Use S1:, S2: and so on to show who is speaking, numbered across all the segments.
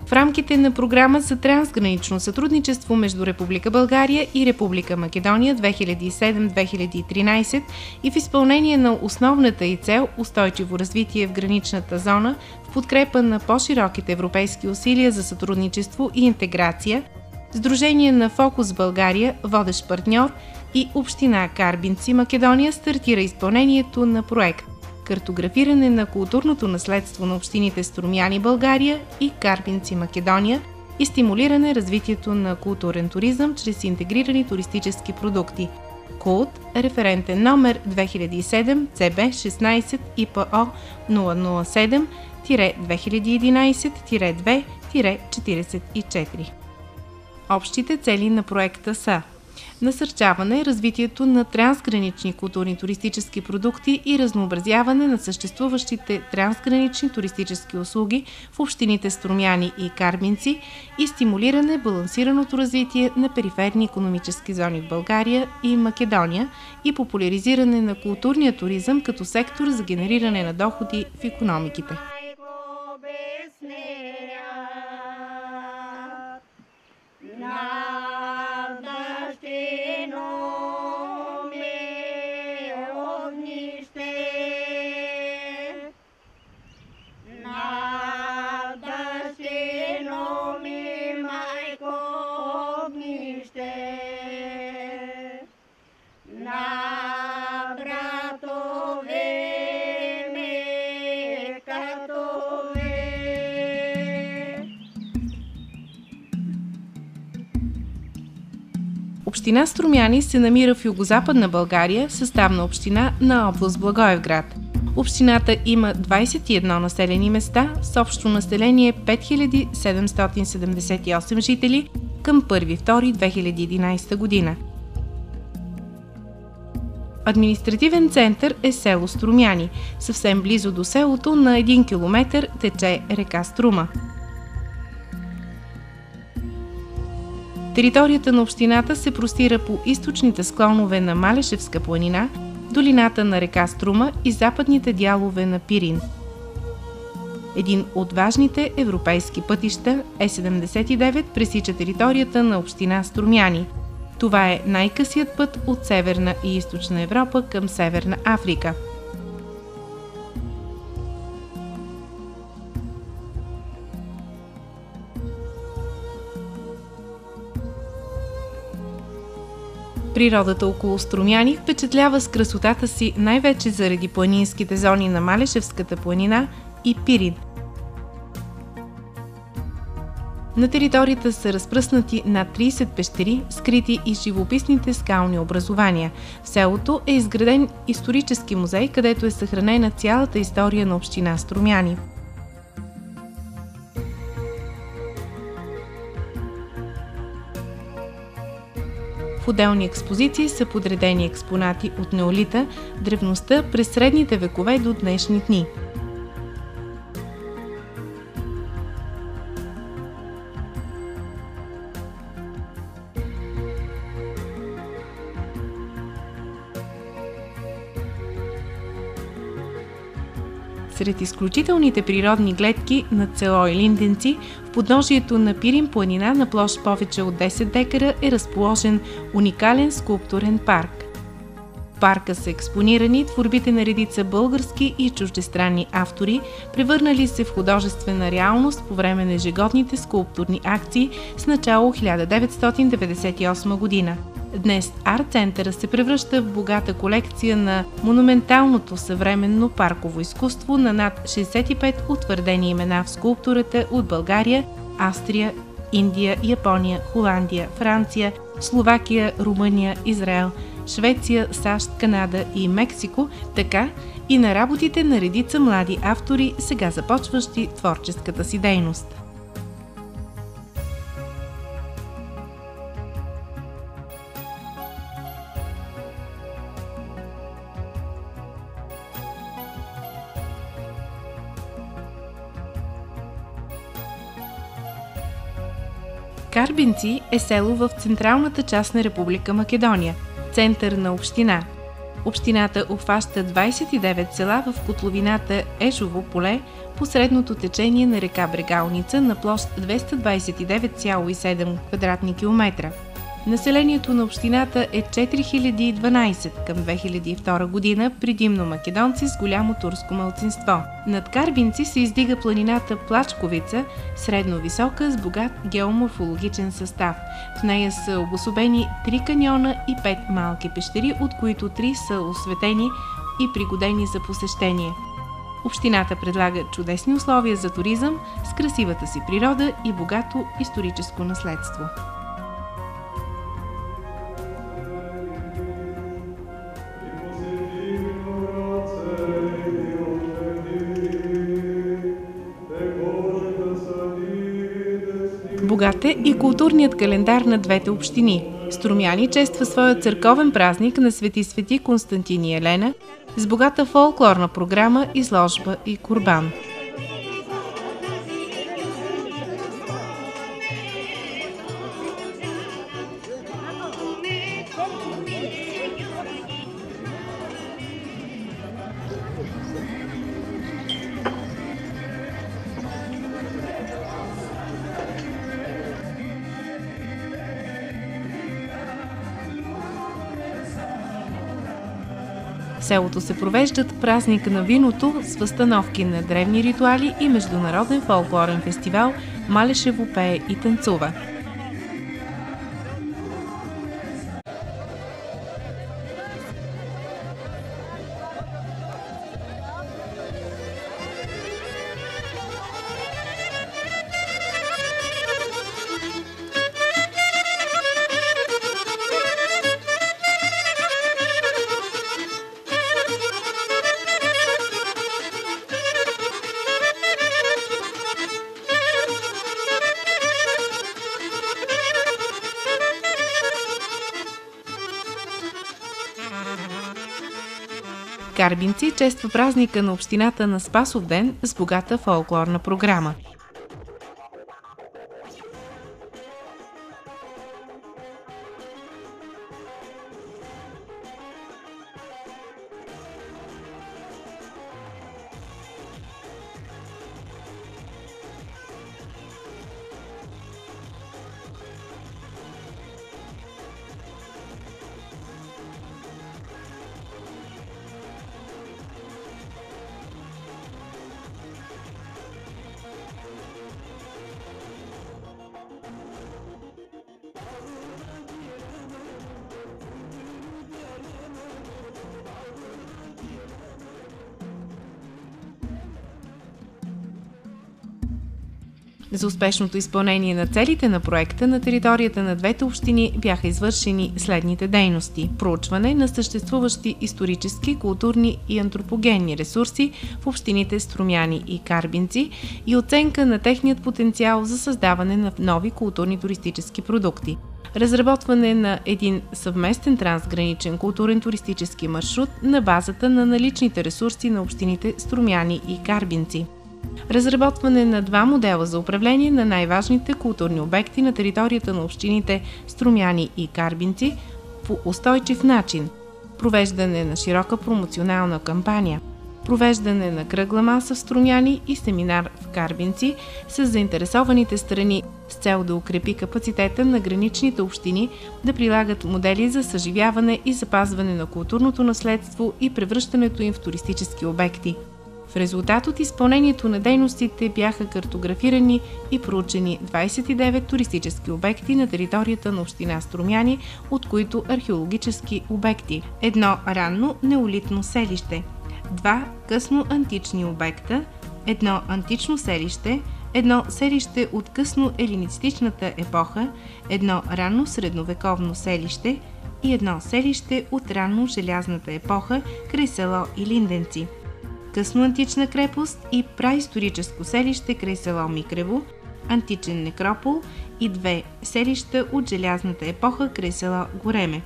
S1: В рамките на програма за трансгранично сътрудничество между Република България и Република Македония 2007-2013 и в изпълнение на основната й цел устойчиво развитие в граничната зона в подкрепа на по-широките европейски усилия за сътрудничество и интеграция, Сдружение на Фокус България, водещ партньор, и община Карбинци, Македония, стартира изпълнението на проект картографиране на културното наследство на общините Струмяни, България и Карбинци, Македония и стимулиране развитието на културен туризъм чрез интегрирани туристически продукти. КУЛТ, референтен номер 2007 CB 16 ИПО 007-2011-2-44. Общите цели на проекта са: насърчаване развитието на трансгранични културни туристически продукти и разнообразяване на съществуващите трансгранични туристически услуги в общините Струмяни и Карбинци и стимулиране балансираното развитие на периферни икономически зони в България и Македония и популяризиране на културния туризъм като сектор за генериране на доходи в икономиките. Община Струмяни се намира в югозападна България, съставна община на област Благоевград. Общината има 21 населени места с общо население 5778 жители към 1.2.2011 година. Административен център е село Струмяни. Съвсем близо до селото на 1 км тече река Струма. Територията на общината се простира по източните склонове на Малешевска планина, долината на река Струма и западните дялове на Пирин. Един от важните европейски пътища Е79 пресича територията на община Струмяни. Това е най-късият път от Северна и Източна Европа към Северна Африка. Природата около Струмяни впечатлява с красотата си най-вече заради планинските зони на Малешевската планина и Пирин. На територията са разпръснати над 30 пещери, скрити и живописните скални образования. В селото е изграден исторически музей, където е съхранена цялата история на община Струмяни. В отделни експозиции са подредени експонати от неолита, древността през средните векове до днешни дни. Сред изключителните природни гледки над село Илинденци, в подножието на Пирин планина на площ повече от 10 декара е разположен уникален скулптурен парк. В парка са експонирани творбите на редица български и чуждестранни автори, превърнали се в художествена реалност по време на ежегодните скулптурни акции с начало 1998 година. Днес арт-центъра се превръща в богата колекция на монументалното съвременно парково изкуство на над 65 утвърдени имена в скулптурата от България, Австрия, Индия, Япония, Холандия, Франция, Словакия, Румъния, Израел, Швеция, САЩ, Канада и Мексико, така и на работите на редица млади автори, сега започващи творческата си дейност. Карбинци е село в централната част на Република Македония, център на община. Общината обхваща 29 села в котловината Ежово поле по средното течение на река Брегалница на площ 229,7 квадратни километра. Населението на общината е 4012 към 2002 година, предимно македонци с голямо турско малцинство. Над Карбинци се издига планината Плачковица, средно висока, с богат геоморфологичен състав. В нея са обособени 3 каньона и 5 малки пещери, от които 3 са осветени и пригодени за посещение. Общината предлага чудесни условия за туризъм с красивата си природа и богато историческо наследство. Богат е и културният календар на двете общини. Струмяни чества своя църковен празник на Свети Константин и Елена с богата фолклорна програма, изложба и курбан. В селото се провеждат празник на виното с възстановки на древни ритуали и международен фолклорен фестивал Малешево пее и танцува. Карбинци чества празника на общината на Спасовден с богата фолклорна програма. За успешното изпълнение на целите на проекта на територията на двете общини бяха извършени следните дейности: проучване на съществуващи исторически, културни и антропогенни ресурси в общините Струмяни и Карбинци и оценка на техният потенциал за създаване на нови културни туристически продукти. Разработване на един съвместен трансграничен културен туристически маршрут на базата на наличните ресурси на общините Струмяни и Карбинци. Разработване на 2 модела за управление на най-важните културни обекти на територията на общините Струмяни и Карбинци по устойчив начин. Провеждане на широка промоционална кампания. Провеждане на кръгла маса в Струмяни и семинар в Карбинци с заинтересованите страни с цел да укрепи капацитета на граничните общини да прилагат модели за съживяване и запазване на културното наследство и превръщането им в туристически обекти. В резултат от изпълнението на дейностите бяха картографирани и проучени 29 туристически обекти на територията на община Струмяни, от които археологически обекти: 1 ранно неолитно селище, 2 късно антични обекта, 1 антично селище, 1 селище от късно елинистичната епоха, 1 ранно средновековно селище и 1 селище от ранно желязната епоха край село Илинденци, късно антична крепост и праисторическо селище край село Микрево, античен некропол и 2 селища от желязната епоха край село Гореме,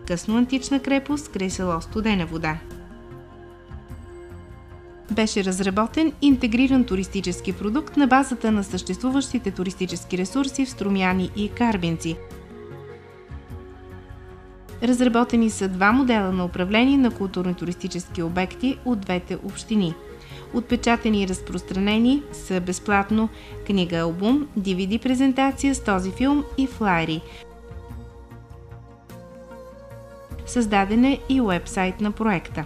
S1: късно антична крепост край село Студена вода. Беше разработен интегриран туристически продукт на базата на съществуващите туристически ресурси в Струмяни и Карбинци. Разработени са два модела на управление на културно-туристически обекти от двете общини. Отпечатани и разпространени са безплатно книга-албум, DVD презентация с този филм и флаери. Създаден е и уебсайт на проекта.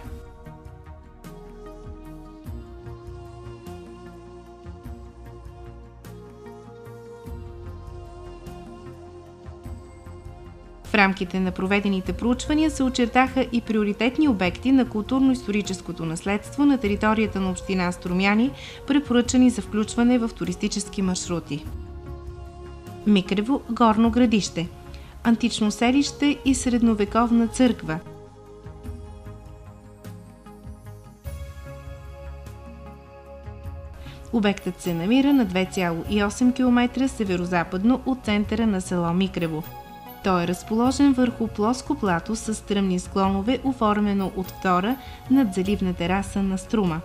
S1: В рамките на проведените проучвания се очертаха и приоритетни обекти на културно-историческото наследство на територията на община Струмяни, препоръчани за включване в туристически маршрути. Микрево – Горно градище, антично селище и средновековна църква. Обектът се намира на 2,8 км северозападно от центъра на село Микрево. Той е разположен върху плоско плато с стръмни склонове, оформено от втора надзаливна тераса на Струма.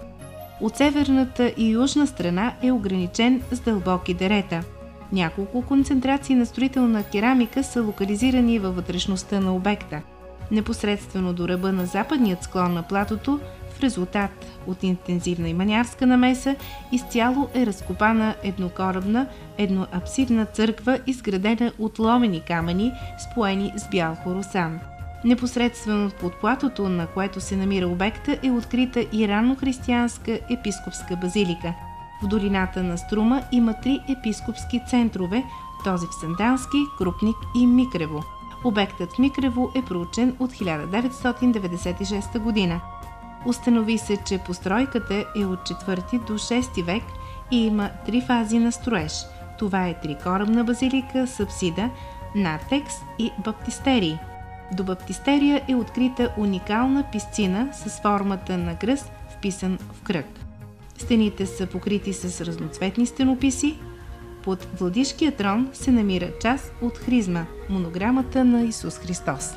S1: От северната и южна страна е ограничен с дълбоки дерета. Няколко концентрации на строителна керамика са локализирани във вътрешността на обекта. Непосредствено до ръба на западният склон на платото, в резултат от интензивна и манярска намеса, изцяло е разкопана еднокорабна, едноапсидна църква, изградена от ломени камъни, споени с бял хоросан. Непосредствено под платото, на което се намира обекта, е открита и раннохристиянска епископска базилика. В долината на Струма има 3 епископски центрове, този в Сандански, Крупник и Микрево. Обектът в Микрево е проучен от 1996 година. Установи се, че постройката е от 4 до 6 век и има 3 фази на строеж. Това е трикорабна базилика с апсида, нартекс и баптистерии. До баптистерия е открита уникална писцина с формата на кръст, вписан в кръг. Стените са покрити с разноцветни стенописи. Под владишкия трон се намира част от хризма, монограмата на Исус Христос.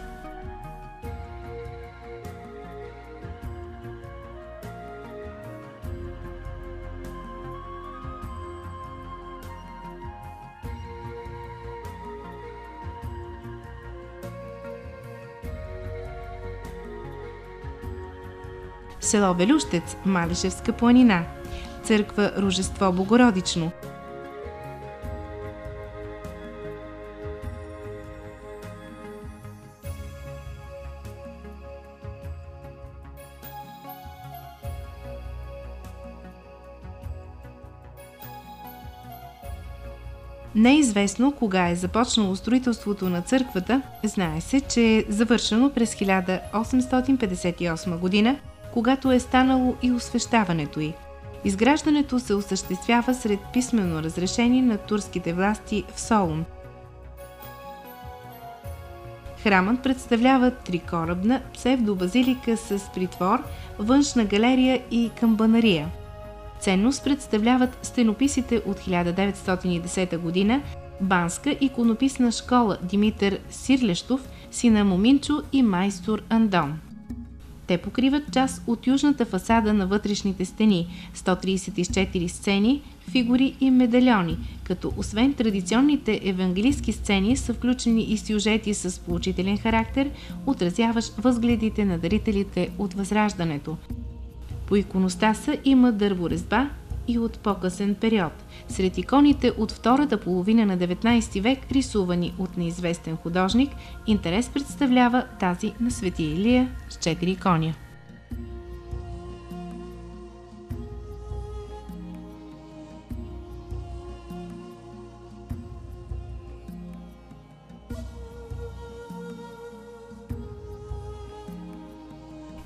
S1: Село Белющец, Малишевска планина. Църква Рожество Богородично. Не е известно кога е започнало строителството на църквата, знае се, че е завършено през 1858 година, когато е станало и освещаването й. Изграждането се осъществява сред писмено разрешение на турските власти в Солун. Храмът представлява трикорабна псевдобазилика с притвор, външна галерия и камбанария. Ценност представляват стенописите от 1910 година, Банска иконописна школа Димитър Сирлещов, сина Моминчо и майстор Андон. Те покриват част от южната фасада на вътрешните стени, 134 сцени, фигури и медальони, като освен традиционните евангелистки сцени са включени и сюжети с поучителен характер, отразяващ възгледите на дарителите от Възраждането. По иконостаса има дърворезба и от по-късен период. Сред иконите от втората половина на 19 век, рисувани от неизвестен художник, интерес представлява тази на Свети Илия с 4 коня.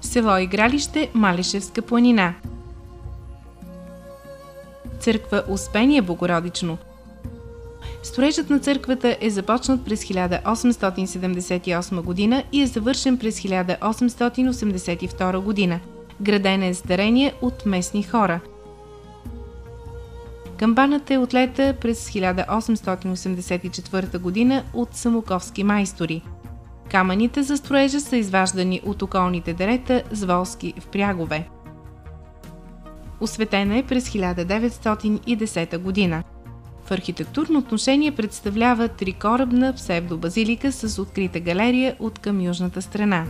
S1: Село Игралище, Малишевска планина. Църква Успение Богородично. Строежът на църквата е започнат през 1878 година и е завършен през 1882 година. Градена е с дарение от местни хора. Камбаната е отлета през 1884 година от самоковски майстори. Камъните за строежа са изваждани от околните дерета с волски впрягове. Осветена е през 1910 година. В архитектурно отношение представлява трикорабна псевдобазилика с открита галерия от към южната страна.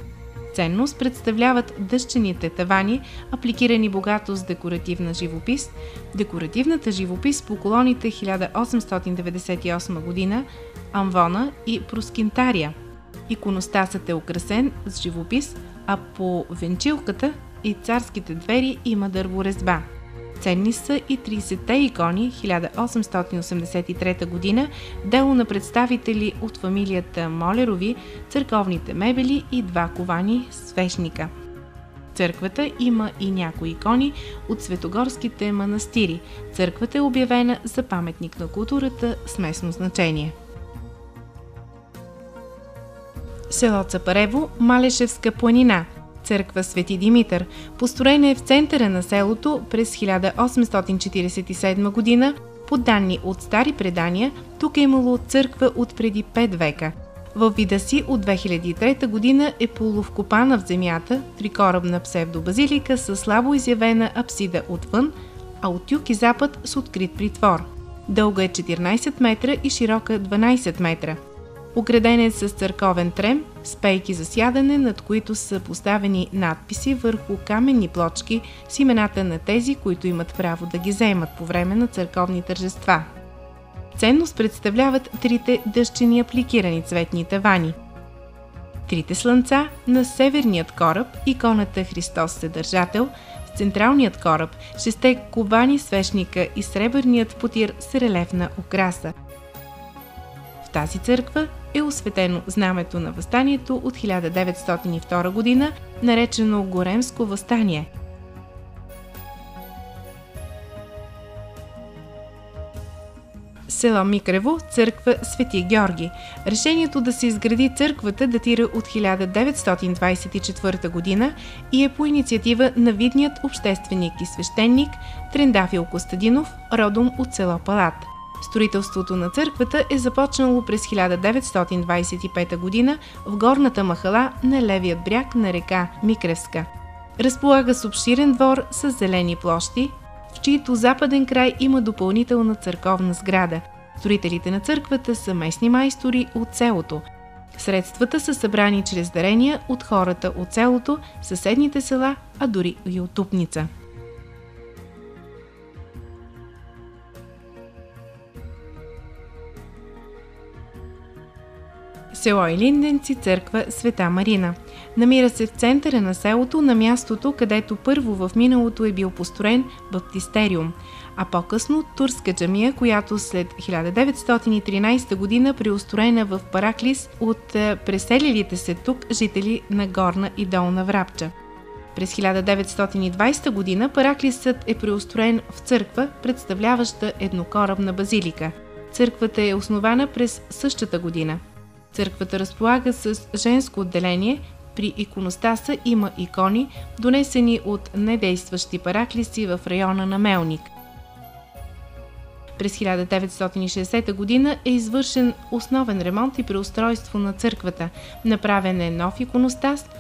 S1: Ценност представляват дъщените тавани, апликирани богато с декоративна живопис, декоративната живопис по колоните 1898 година, амвона и проскинтария. Иконостасът е украсен с живопис, а по венчилката и царските двери има дърворезба. Ценни са и 30-те икони 1883 година, дело на представители от фамилията Молерови, църковните мебели и 2 ковани свещника. Църквата има и някои икони от светогорските манастири. Църквата е обявена за паметник на културата с местно значение. Село Цапарево, Малешевска планина. Църква Свети Димитър. Построена е в центъра на селото през 1847 година. По данни от стари предания, тук е имало църква от преди 5 века. Във вида си от 2003 година е полувкопана в земята, трикорабна псевдобазилика с слабо изявена апсида отвън, а от юг и запад с открит притвор. Дълга е 14 метра и широка 12 метра. Ограден е с църковен трем, с пейки за сядане, над които са поставени надписи върху каменни плочки с имената на тези, които имат право да ги заемат по време на църковни тържества. Ценност представляват 3 дъщени апликирани цветни тавани. 3 слънца на северният кораб, иконата Христос Съдържател, в централният кораб, 6 ковани свещника и сребърният потир с релефна украса. В тази църква е осветено знамето на въстанието от 1902 година, наречено Горемско въстание. Село Микрево, църква Свети Георги. Решението да се изгради църквата датира от 1924 година и е по инициатива на видният общественик и свещеник Трендафил Костадинов, родом от село Палат. Строителството на църквата е започнало през 1925 година в горната махала на левият бряг на река Микревска. Разполага с обширен двор с зелени площи, в чието западен край има допълнителна църковна сграда. Строителите на църквата са местни майстори от селото. Средствата са събрани чрез дарения от хората от селото, съседните села, а дори и от Тупница. Село Илинденци, църква Света Марина. Намира се в центъра на селото, на мястото, където първо в миналото е бил построен баптистериум, а по-късно турска джамия, която след 1913 година преустроена в Параклис от преселилите се тук жители на Горна и Долна Врабча. През 1920 година Параклисът е преустроен в църква, представляваща еднокорабна базилика. Църквата е основана през същата година. Църквата разполага с женско отделение, при иконостаса има икони, донесени от недействащи параклиси в района на Мелник. През 1960 година е извършен основен ремонт и преустройство на църквата. Направен е нов иконостас,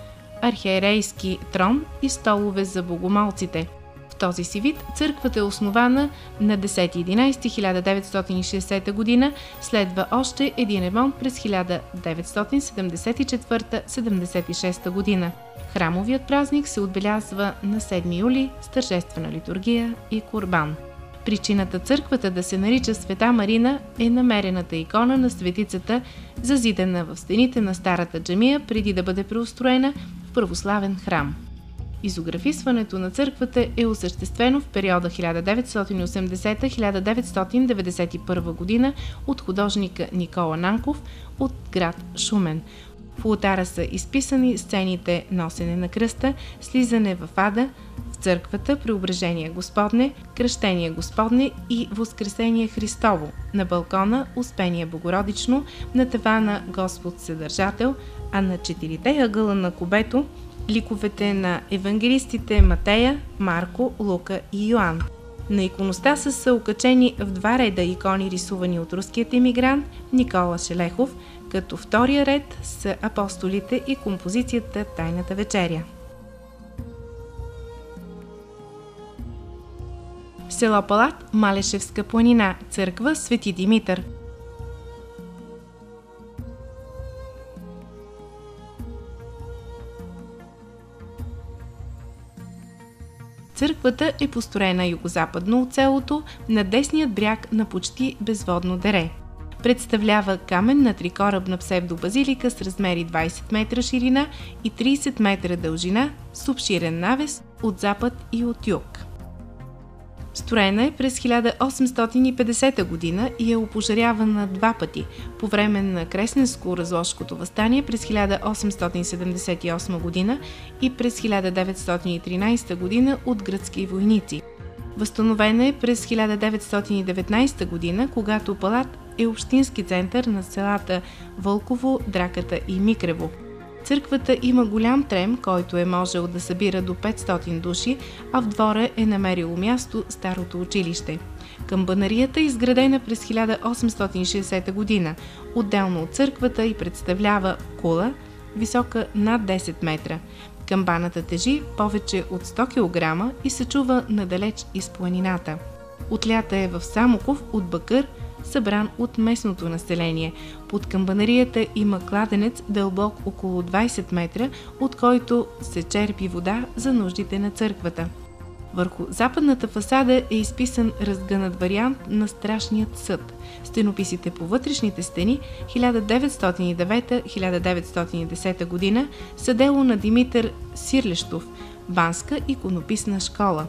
S1: архиерейски трон и столове за богомолците. В този си вид църквата е основана на 10.11.1960 година, следва още един ремонт през 1974-76 година. Храмовият празник се отбелязва на 7 юли с тържествена литургия и курбан. Причината църквата да се нарича Света Марина е намерената икона на светицата, зазидана в стените на старата джамия преди да бъде преустроена в православен храм. Изографисването на църквата е осъществено в периода 1980-1991 година от художника Никола Нанков от град Шумен. В олтара са изписани сцените Носене на кръста, Слизане в ада, в църквата Преображение Господне, Кръщение Господне и Воскресение Христово, на балкона Успение Богородично, на тавана Господ Съдържател, а на 4 ъгъла на кубето ликовете на евангелистите Матея, Марко, Лука и Йоан. На иконостаса са окачени в 2 реда икони, рисувани от руският емигрант Никола Шелехов, като втория ред са апостолите и композицията Тайната вечеря. Село Палат, Малешевска планина, църква Свети Димитър. Църквата е построена югозападно от селото, на десният бряг на почти безводно дере. Представлява каменна трикорабна псевдобазилика с размери 20 метра ширина и 30 метра дължина с обширен навес от запад и от юг. Строена е през 1850 година и е опожарявана два пъти – по време на Кресненско-Разложкото въстание през 1878 година и през 1913 година от гръцки войници. Възстановена е през 1919 година, когато Палат е общински център на селата Вълково, Драката и Микрево. Църквата има голям трем, който е можел да събира до 500 души, а в двора е намерило място старото училище. Камбанарията е изградена през 1860 година. Отделно от църквата и представлява кула, висока над 10 метра. Камбаната тежи повече от 100 кг и се чува надалеч из планината. Отлята е в Самоков от бакър, събран от местното население. Под камбанарията има кладенец дълбок около 20 метра, от който се черпи вода за нуждите на църквата. Върху западната фасада е изписан разгънат вариант на Страшният съд. Стенописите по вътрешните стени 1909-1910 година са дело на Димитър Сирлещов, банска иконописна школа,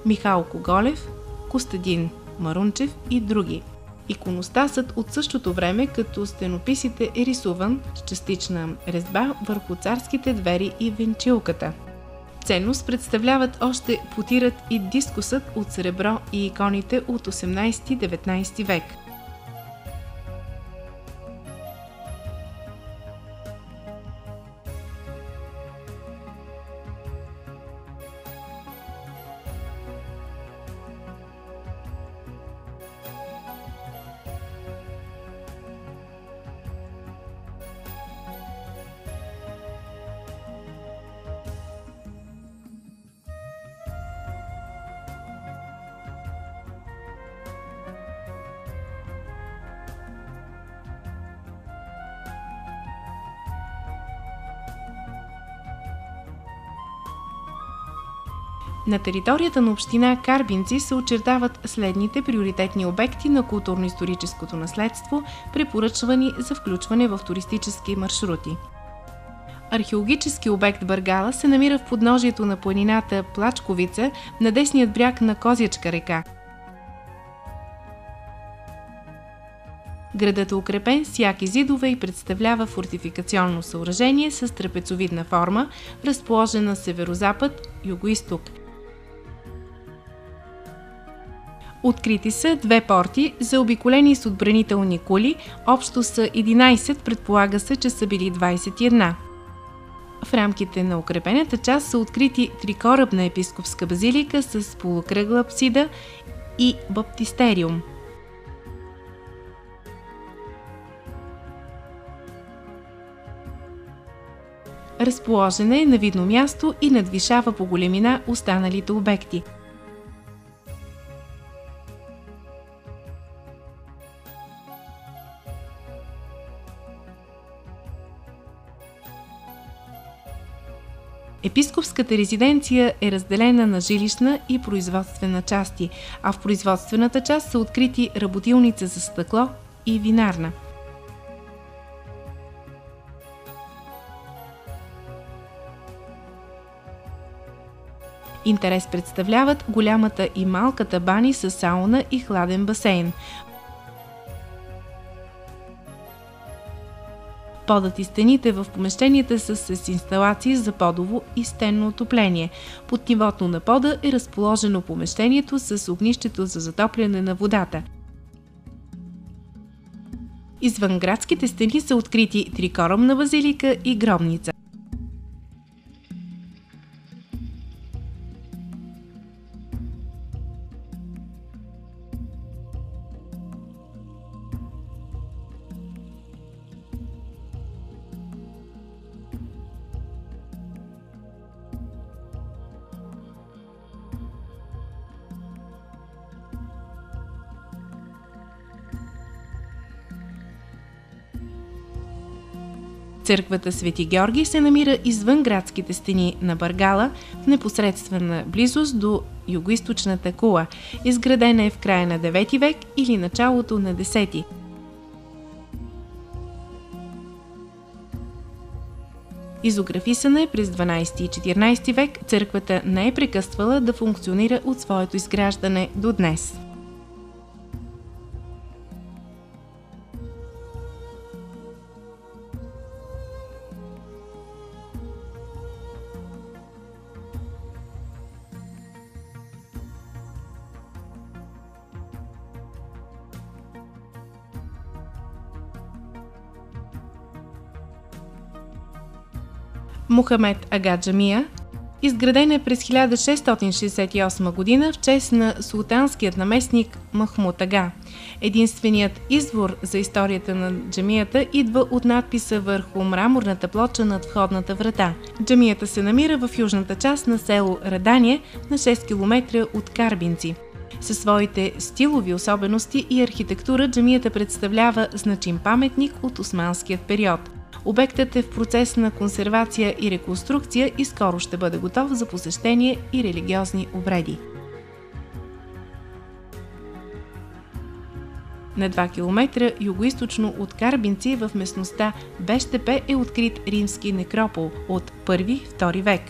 S1: Михал Коголев, Костадин Марунчев и други. Иконостасът от същото време, като стенописите, е рисуван с частична резба върху царските двери и венчилката. Ценност представляват още потирът и дискусът от сребро и иконите от 18-19 век. На територията на община Карбинци се очертават следните приоритетни обекти на културно-историческото наследство, препоръчвани за включване в туристически маршрути. Археологически обект Бъргала се намира в подножието на планината Плачковица на десният бряг на Козячка река. Градът е укрепен с яки зидове и представлява фортификационно съоръжение с трапецовидна форма, разположен на северозапад, югоизток. Открити са две порти, заобиколени с отбранителни кули, общо са 11, предполага се, че са били 21. В рамките на укрепената част са открити трикорабна епископска базилика с полукръгла апсида и баптистериум. Разположена е на видно място и надвишава по големина останалите обекти. Епископската резиденция е разделена на жилищна и производствена части, а в производствената част са открити работилница за стъкло и винарна. Интерес представляват голямата и малката бани с сауна и хладен басейн. Подът и стените в помещенията са с инсталации за подово и стенно отопление. Под нивото на пода е разположено помещението с огнището за затопляне на водата. Извън градските стени са открити трикоробна базилика и гробница. Църквата Свети Георги се намира извън градските стени на Бъргала, в непосредствена близост до югоизточната кула. Изградена е в края на 9 век или началото на 10. Изографисана е през 12 и 14 век, църквата не е прекъсвала да функционира от своето изграждане до днес. Мухамед ага джамия, изградена през 1668 година в чест на султанският наместник Махмуд ага. Единственият извор за историята на джамията идва от надписа върху мраморната плоча над входната врата. Джамията се намира в южната част на село Радание на 6 км от Карбинци. Със своите стилови особености и архитектура джамията представлява значим паметник от османският период. Обектът е в процес на консервация и реконструкция и скоро ще бъде готов за посещение и религиозни обреди. На 2 км югоизточно от Карбинци в местността Бещепе е открит римски некропол от 1-2 век.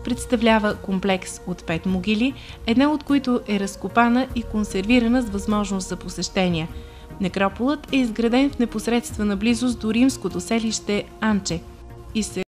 S1: Представлява комплекс от 5 могили, една от които е разкопана и консервирана с възможност за посещения. Некрополът е изграден в непосредствена близост до римското селище Анче и се